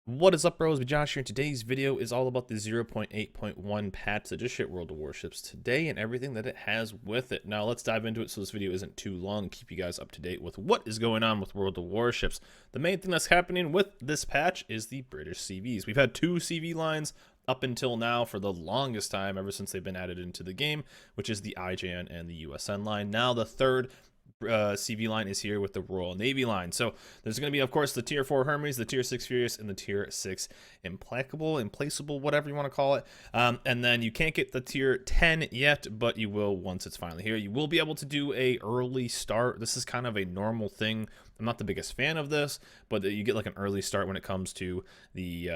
What is up, bros? It's Josh here, and today's video is all about the 0.8.1 patch that just hit World of Warships today and everything that it has with it. Now, let's dive into it so this video isn't too long and keep you guys up to date with what is going on with World of Warships. The main thing that's happening with this patch is the British CVs. We've had two CV lines up until now for the longest time, ever since they've been added into the game, which is the IJN and the USN line. Now, the third CV line is here with the Royal Navy line. So there's going to be, of course, the Tier 4 Hermes, the Tier 6 Furious, and the Tier 6 Implacable, Implaceable, whatever you want to call it. And then you can't get the Tier 10 yet, but you will once it's finally here. You will be able to do a early start. This is kind of a normal thing. I'm not the biggest fan of this, but you get like an early start when it comes to the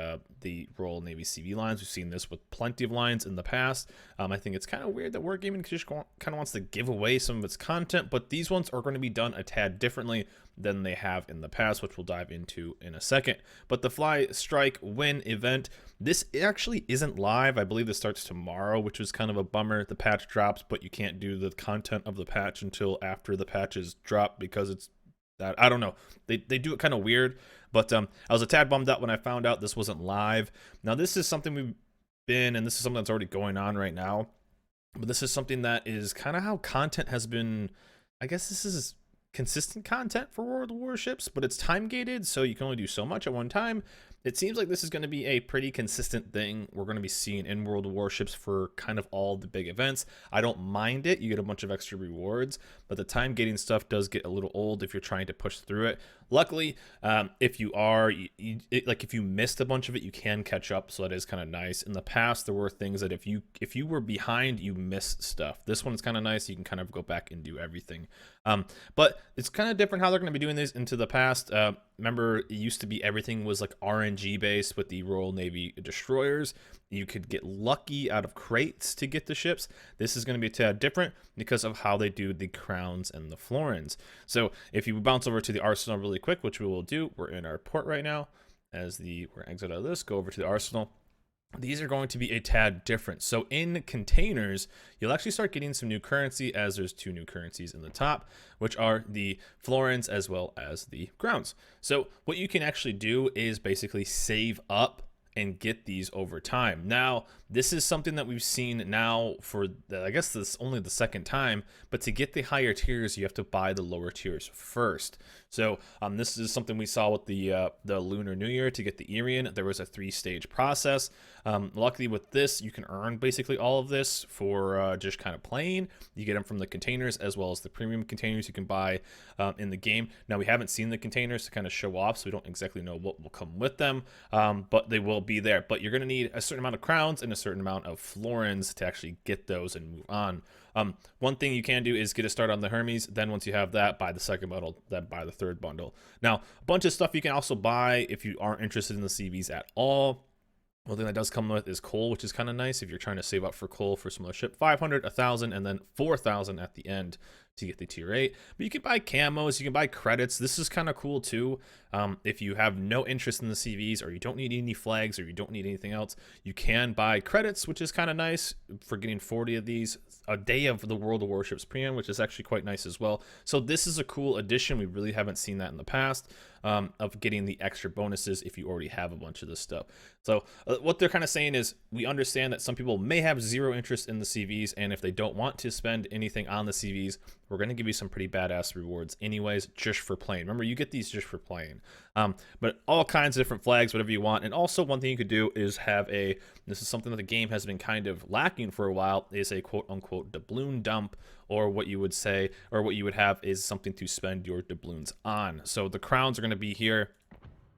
Royal Navy CV lines. We've seen this with plenty of lines in the past. I think it's kind of weird that Wargaming just kind of wants to give away some of its content, but these ones are going to be done a tad differently than they have in the past, which we'll dive into in a second. But the Fly, Strike, Win event, this actually isn't live. I believe this starts tomorrow, which was kind of a bummer. The patch drops, but you can't do the content of the patch until after the patch is dropped because it's that, I don't know. They do it kind of weird, but I was a tad bummed out when I found out this wasn't live. Now, this is something and this is something that's already going on right now, but this is something that is kind of how content has been. I guess this is consistent content for World of Warships, but it's time gated, so you can only do so much at one time. It seems like this is going to be a pretty consistent thing we're going to be seeing in World of Warships for kind of all the big events. I don't mind it. You get a bunch of extra rewards, but the time gating stuff does get a little old if you're trying to push through it. Luckily, if you are, like if you missed a bunch of it, you can catch up, so that is kind of nice. In the past, there were things that if you were behind, you missed stuff. This one's kind of nice. You can kind of go back and do everything. But it's kind of different how they're going to be doing this into the past. Remember, it used to be everything was like RNG based with the Royal Navy destroyers. You could get lucky out of crates to get the ships. This is going to be a tad different because of how they do the crowns and the florins. So if you bounce over to the arsenal really quick, which we will do, we're in our port right now. We're exit out of this, go over to the arsenal. These are going to be a tad different. So in containers, you'll actually start getting some new currency, as there's two new currencies in the top, which are the florins as well as the crowns. So what you can actually do is basically save up and get these over time. Now, this is something that we've seen now for, I guess this is only the second time, but to get the higher tiers, you have to buy the lower tiers first. So this is something we saw with the Lunar New Year. To get the Irian, there was a 3-stage process. Luckily with this, you can earn basically all of this for just kind of playing. You get them from the containers as well as the premium containers you can buy in the game. Now, we haven't seen the containers to kind of show off, so we don't exactly know what will come with them, but they will be there. But you're going to need a certain amount of crowns and a certain amount of florins to actually get those and move on. One thing you can do is get a start on the Hermes. Then once you have that, buy the second bundle, then buy the third bundle. Now, a bunch of stuff you can also buy if you aren't interested in the CVs at all. One thing that does come with is coal, which is kind of nice if you're trying to save up for coal for some other ship. 500, 1,000, and then 4,000 at the end to get the tier 8. But you can buy camos, you can buy credits. This is kind of cool too. If you have no interest in the CVs, or you don't need any flags, or you don't need anything else, you can buy credits, which is kind of nice for getting 40 of these a day of the World of Warships premium, which is actually quite nice as well. So this is a cool addition. We really haven't seen that in the past, of getting the extra bonuses if you already have a bunch of this stuff. So what they're kind of saying is, we understand that some people may have zero interest in the CVs, and if they don't want to spend anything on the CVs, we're going to give you some pretty badass rewards anyways, just for playing. Remember, you get these just for playing. But all kinds of different flags, whatever you want. And also, one thing you could do is have this is something that the game has been kind of lacking for a while, is a quote-unquote doubloon dump, or what you would say, or what you would have is something to spend your doubloons on. So the crowns are going to be here.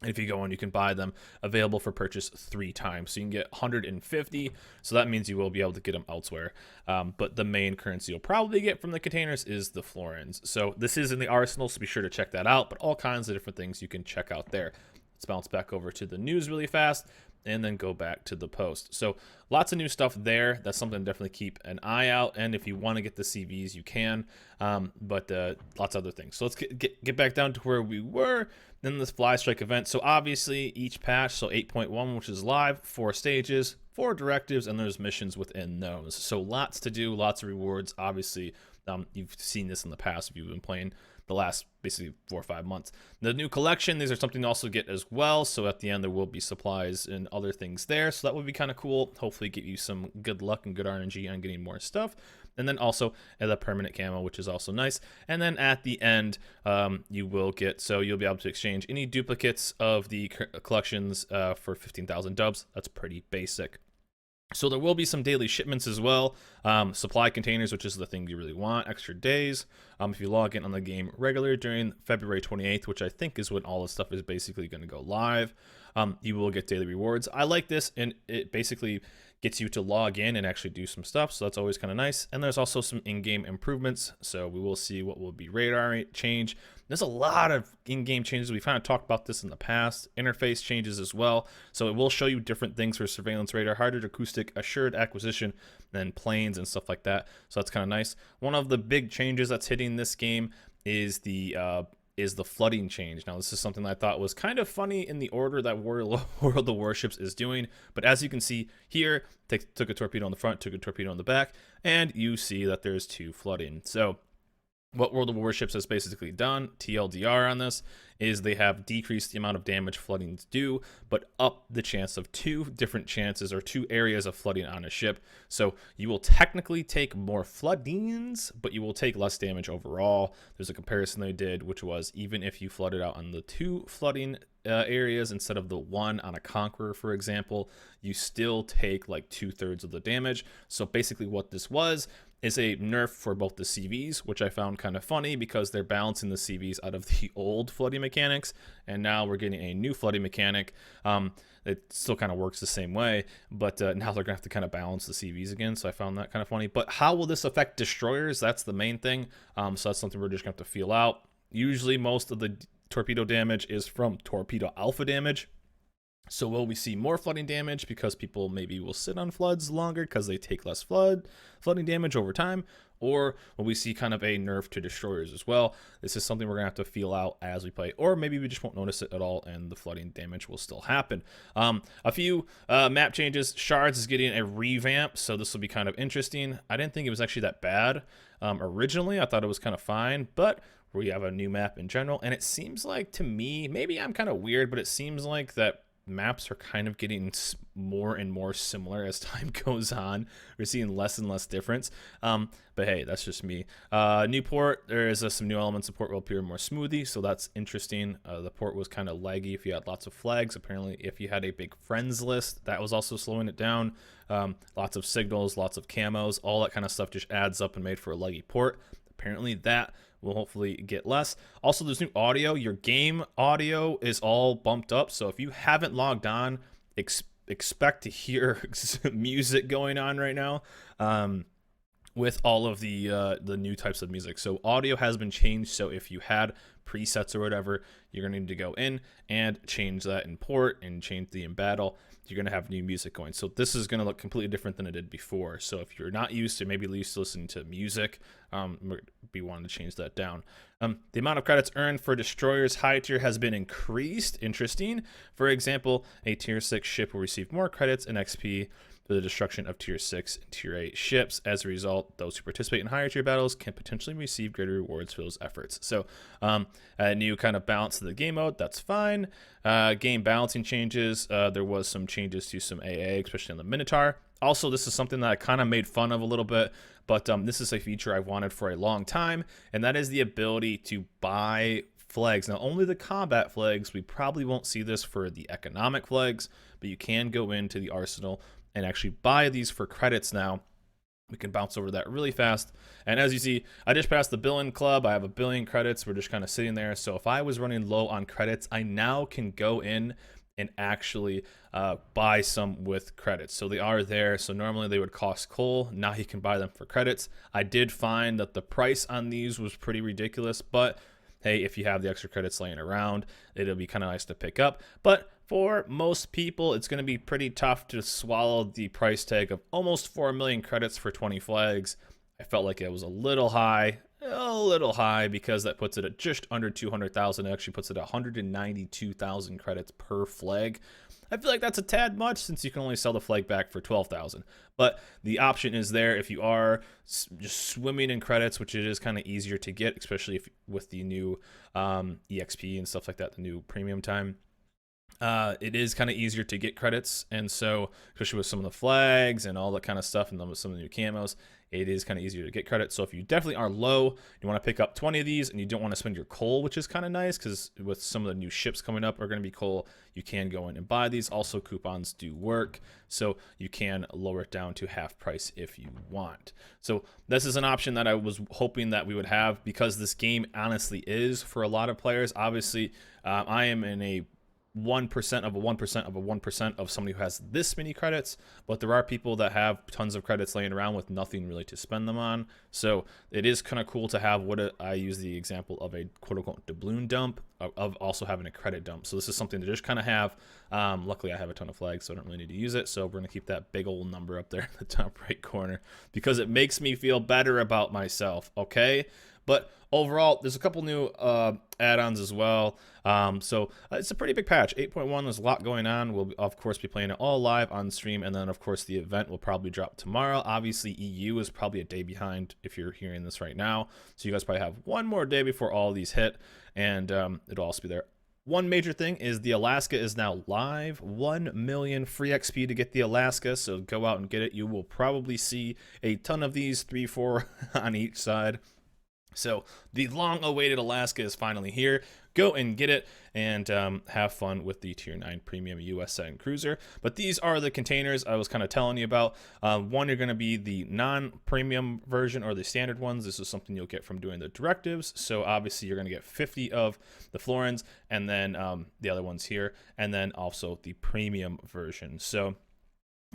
If you go in, you can buy them, available for purchase 3 times. So you can get 150, so that means you will be able to get them elsewhere. But the main currency you'll probably get from the containers is the florins. So this is in the arsenal, so be sure to check that out. But all kinds of different things you can check out there. Let's bounce back over to the news really fast, and then go back to the post. So lots of new stuff there. That's something to definitely keep an eye out. And if you want to get the CVs, you can. But lots of other things. So let's get back down to where we were. Then this Fly Strike event. So obviously each patch, so 8.1, which is live, 4 stages, 4 directives, and there's missions within those. So lots to do, lots of rewards. Obviously, you've seen this in the past if you've been playing the last basically 4 or 5 months. The new collection, these are something to also get as well. So at the end, there will be supplies and other things there. So that would be kind of cool. Hopefully get you some good luck and good RNG on getting more stuff. And then also the permanent camo, which is also nice. And then at the end, you will get, so you'll be able to exchange any duplicates of the collections for 15,000 dubs. That's pretty basic. So there will be some daily shipments as well. Supply containers, which is the thing you really want, extra days. If you log in on the game regular during February 28th, which I think is when all this stuff is basically going to go live, you will get daily rewards. I like this, and it basically gets you to log in and actually do some stuff, so that's always kind of nice. And there's also some in-game improvements, so we will see what will be radar change. There's a lot of in-game changes. We've kind of talked about this in the past. Interface changes as well, so it will show you different things for surveillance radar, hardened acoustic, assured acquisition, and planes and stuff like that, so that's kind of nice. One of the big changes that's hitting this game is the flooding change. Now, this is something that I thought was kind of funny in the order that World of Warships is doing. But as you can see here, took a torpedo on the front, took a torpedo on the back, and you see that there's 2 flooding. So what World of Warships has basically done, TLDR on this, is they have decreased the amount of damage floodings do, but up the chance of 2 different chances or 2 areas of flooding on a ship. So you will technically take more floodings, but you will take less damage overall. There's a comparison they did, which was even if you flooded out on the 2 flooding areas instead of the 1 on a Conqueror, for example, you still take like 2/3 of the damage. So basically what this was is a nerf for both the CVs, which I found kind of funny because they're balancing the CVs out of the old flooding mechanics, and now we're getting a new flooding mechanic. It still kind of works the same way, but now they're gonna have to kind of balance the CVs again, so I found that kind of funny. But how will this affect destroyers? That's the main thing. So that's something we're just gonna have to feel out. Usually most of the torpedo damage is from torpedo alpha damage. So will we see more flooding damage because people maybe will sit on floods longer because they take less flooding damage over time? Or will we see kind of a nerf to destroyers as well? This is something we're going to have to feel out as we play, or maybe we just won't notice it at all and the flooding damage will still happen. A few map changes. Shards is getting a revamp, so this will be kind of interesting. I didn't think it was actually that bad. Originally, I thought it was kind of fine, but we have a new map in general, and it seems like, to me, maybe I'm kind of weird, but it seems like that maps are kind of getting more and more similar as time goes on. We're seeing less and less difference, but hey, that's just me. New port, there is some new elements. The port will appear more smoothly, so that's interesting. The port was kind of laggy if you had lots of flags. Apparently if you had a big friends list, that was also slowing it down. Lots of signals, lots of camos, all that kind of stuff just adds up and made for a laggy port. Apparently that will hopefully get less. Also, there's new audio. Your game audio is all bumped up, so if you haven't logged on, expect to hear music going on right now with all of the new types of music. So audio has been changed, so if you had presets or whatever, you're going to need to go in and change that in port and change the in battle. You're going to have new music going. So this is going to look completely different than it did before. So if you're not used to, maybe used to listening to music, be wanting to change that down. The amount of credits earned for destroyers high tier has been increased. Interesting. For example, a tier 6 ship will receive more credits and XP for the destruction of tier 6 and tier 8 ships. As a result, those who participate in higher tier battles can potentially receive greater rewards for those efforts. So a new kind of balance to the game mode, that's fine. Game balancing changes, there was some changes to some AA, especially on the Minotaur. Also, this is something that I kind of made fun of a little bit, but this is a feature I've wanted for a long time, and that is the ability to buy flags. Now, only the combat flags, we probably won't see this for the economic flags, but you can go into the arsenal and actually buy these for credits now. We can bounce over that really fast. And as you see, I just passed the billion club. I have 1 billion credits. We're just kind of sitting there. So if I was running low on credits, I now can go in and actually buy some with credits. So they are there. So normally they would cost coal. Now you can buy them for credits. I did find that the price on these was pretty ridiculous, but hey, if you have the extra credits laying around, it'll be kind of nice to pick up. But for most people, it's going to be pretty tough to swallow the price tag of almost 4 million credits for 20 flags. I felt like it was a little high, because that puts it at just under 200,000. It actually puts it at 192,000 credits per flag. I feel like that's a tad much since you can only sell the flag back for 12,000. But the option is there if you are just swimming in credits, which it is kind of easier to get, especially if with the new EXP and stuff like that, the new premium time. It is kind of easier to get credits, and so especially with some of the flags and all that kind of stuff and some of the new camos, it is kind of easier to get credits. So if you definitely are low, you want to pick up 20 of these and you don't want to spend your coal, which is kind of nice because with some of the new ships coming up are going to be coal, you can go in and buy these. Also, coupons do work, so you can lower it down to half price if you want. So this is an option that I was hoping that we would have, because this game honestly is for a lot of players. Obviously, I am in a 1% of a 1% of a 1% of somebody who has this many credits, but there are people that have tons of credits laying around with nothing really to spend them on. So it is kind of cool to have I use the example of a quote-unquote doubloon dump of also having a credit dump. So this is something to just kind of have. Luckily I have a ton of flags, so I don't really need to use it. So we're gonna keep that big old number up there in the top right corner because it makes me feel better about myself, okay? But overall, there's a couple new add-ons as well. So it's a pretty big patch. 8.1, there's a lot going on. We'll, of course, be playing it all live on stream. And then, of course, the event will probably drop tomorrow. Obviously, EU is probably a day behind if you're hearing this right now. So you guys probably have one more day before all these hit. And it'll also be there. One major thing is the Alaska is now live. 1 million free XP to get the Alaska, so go out and get it. You will probably see a ton of these, 3, 4 on each side. So the long-awaited Alaska is finally here. Go and get it and have fun with the Tier 9 Premium USN Cruiser. But these are the containers I was kind of telling you about. One are going to be the non-premium version or the standard ones. This is something you'll get from doing the directives. So obviously you're going to get 50 of the florins and then the other ones here. And then also the premium version. So...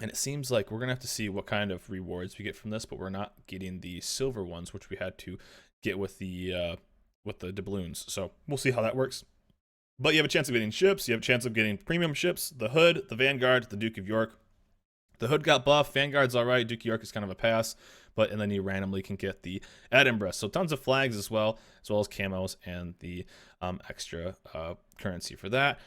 and it seems like we're going to have to see what kind of rewards we get from this, but we're not getting the silver ones, which we had to get with the doubloons. So we'll see how that works. But you have a chance of getting ships. You have a chance of getting premium ships, the Hood, the Vanguard, the Duke of York. The Hood got buffed. Vanguard's all right. Duke of York is kind of a pass. And then you randomly can get the Edinburgh. So tons of flags as well as camos and the extra currency for that.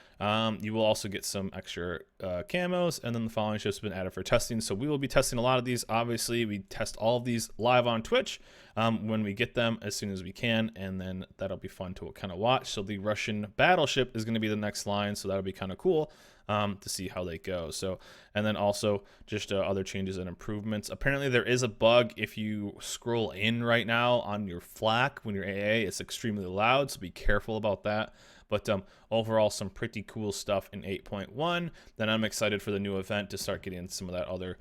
You will also get some extra camos, and then the following ships have been added for testing. So we will be testing a lot of these. Obviously, we test all of these live on Twitch when we get them as soon as we can, and then that'll be fun to kind of watch. So the Russian battleship is going to be the next line, so that'll be kind of cool. To see how they go. So, and then also just other changes and improvements. Apparently there is a bug if you scroll in right now on your FLAC when you're AA, it's extremely loud, so be careful about that. But overall, some pretty cool stuff in 8.1. Then I'm excited for the new event to start getting some of that other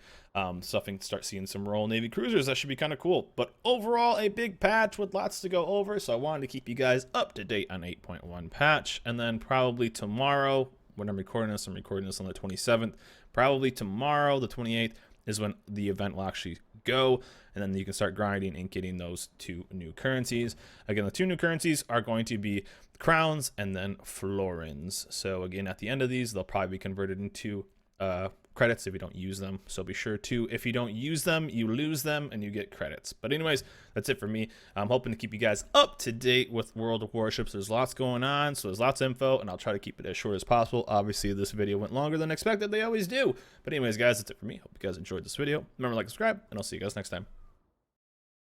stuff and start seeing some Royal Navy cruisers. That should be kind of cool. But overall, a big patch with lots to go over. So I wanted to keep you guys up to date on 8.1 patch. And then probably tomorrow, when I'm recording this on the 27th. Probably tomorrow, the 28th, is when the event will actually go, and then you can start grinding and getting those 2 new currencies. Again, the 2 new currencies are going to be crowns and then florins. So again, at the end of these, they'll probably be converted into credits if you don't use them. So be sure to, if you don't use them, you lose them and you get credits. But anyways, that's it for me. I'm hoping to keep you guys up to date with World of Warships. There's lots going on, so there's lots of info, and I'll try to keep it as short as possible. Obviously, this video went longer than expected. They always do. But anyways, guys, that's it for me. Hope you guys enjoyed this video. Remember to like, subscribe, and I'll see you guys next time.